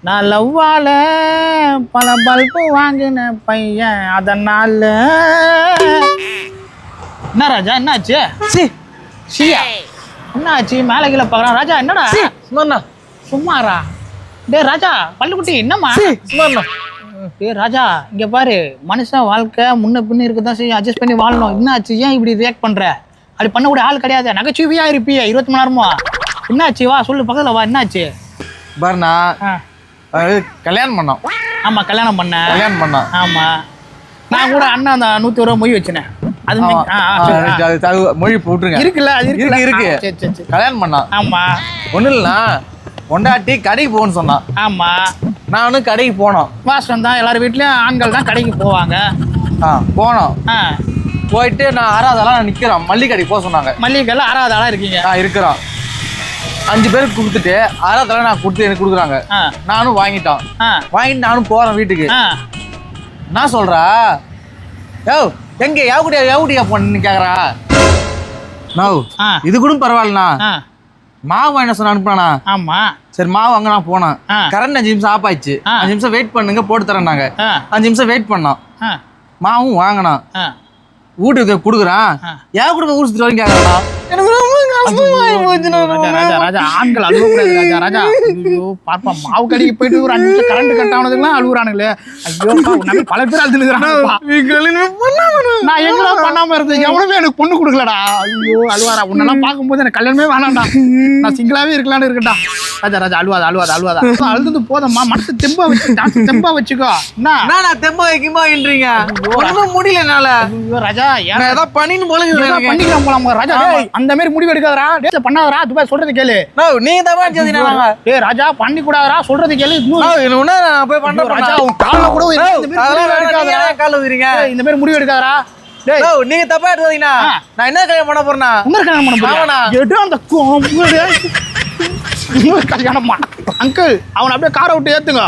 நான் லவ்வால பல பல்பு வாங்கின பையன் அதனால. என்ன ராஜா என்னாச்சு? சியா என்னாச்சு? மேலே கீழே பார்க்குறான் ராஜா. என்னடா சும்மா சும்மாரா? டே ராஜா பள்ளுக்குட்டி என்னம்மா? சும்மா டே ராஜா இங்கே பாரு, மனுஷன் வாழ்க்கை முன்ன பின்ன இருக்க தான் செய்யும், அட்ஜஸ்ட் பண்ணி வாழணும். என்னாச்சு? ஏன் இப்படி ரியாக்ட் பண்ணுற? அப்படி பண்ணக்கூடிய ஆள் கிடையாது, நகைச்சுவையாக இருப்பிய 20 மணி நேரமா. என்னாச்சு? வா சொல்லு, பக்கத்தில் வா. என்னாச்சு பாருண்ணா? கல்யாணம் பண்ணோம். ஆமாம் கல்யாணம் கல்யாணம் பண்ணோம். ஆமாம் நான் கூட அண்ணன் அந்த 120 மொய் வச்சுனேன். அது மொழி போட்டுருங்க. இருக்குல்ல? அது இருக்கு. சரி சரி சரி. கல்யாணம் பண்ணான். ஆமாம் ஒன்றும் இல்லைண்ணா, பொண்டாட்டி கடைக்கு போகணும்னு சொன்னான். ஆமாம் நானும் கடைக்கு போனோம். வாசம் தான், எல்லார் வீட்லேயும் ஆண்கள் தான் கடைக்கு போவாங்க. போனோம். போயிட்டு நான் 6வது ஆளாக நிற்கிறோம். மல்லிகை கடைக்கு போக சொன்னாங்க. மல்லிகை கடையில் 6வது ஆளாக இருக்கீங்க? இருக்கிறோம். 5 பேருக்கு கொடுத்துட்டு 6வது ஆளாக நான் கொடுத்து எனக்கு கொடுக்குறாங்க. நானும் வாங்கிட்டோம். வாங்கிட்டு நானும் போகிறேன் வீட்டுக்கு. நான் சொல்கிறா, எங்க எவகுடியா போன்னு கேக்குறா. இது கூட பரவாயில்லண்ணா, மாவு வாங்கின சொன்ன அனுப்புனா. ஆமா சரி, மாவு அங்க நான் போனேன். கரண்ட் 5 நிமிஷம் ஆஃப் ஆயிடுச்சு. 5 நிமிஷம் வெயிட் பண்ணுங்க, போட்டு தரேன்னாங்க. 5 நிமிஷம் வெயிட் பண்ணோம். மாவும் வாங்கினோம். வீட்டுக்கு கொடுக்குறான். ஏன் கொடுக்க ஊர் சுற்றி வரைக்கும் கேட்கறான். எனக்கு ரொம்ப கஷ்டமாயி போச்சு. ராஜா ஆண்கள் அழுவக்கூடாது ராஜா. ராஜா ஐயோ பாப்பா, மாவு கடைக்கு போயிட்டு ஒரு 5 நிமிஷம் கரண்ட் கட் ஆனதுக்குலாம் அழுகுறானுங்களே. ஐயோ நம்ம பல பேர் அழுதுனுக்குறாங்க. நான் எங்கடா பண்ணாம இருந்தேன், எவனுமே எனக்கு பொண்ணு கொடுக்கலடா. ஐயோ அழுவாரா, உன்னெல்லாம் பார்க்கும்போது எனக்கு கல்யாணமே வேணாம்டா, நான் சிங்கிளாவே இருக்கலான்னு இருக்கட்டா. ராஜா ராஜா அழுவாதா அழுவாதா அழுவாதா. அழுது போதம்மா, மனசு தெம்பா வச்சு தெம்பா வச்சுக்கோ. என்ன தெம்பா வைக்குமான்றீங்க? ஒன்றும் முடியல என்னால. ராஜா ஏதோ பண்ணின்னு போல பண்ணிக்கலாம் போலாம் ராஜா. அந்த மாதிரி முடிவு எடுக்காதரா, பண்ணாதரா. துபாய் சொல்றது கேளு. நீங்க தான் டேய் ராஜா, பண்ணி கூடாதரா, சொல்றது கேளு. நான் போய் பண்ற ராஜா, உன் கால்ல கூட இந்த மாதிரி முடிவு எடுக்காதரா. டேய் நீங்க தப்பா எடுத்தீங்கன்னா நான் என்ன கல்யாணம் பண்ண போறேன்னா? உங்க கல்யாணம் பண்ண போறேனா? எடு அந்த கல்யாணம் அங்கிள், அவனை அப்படியே காரை விட்டு ஏத்துங்க.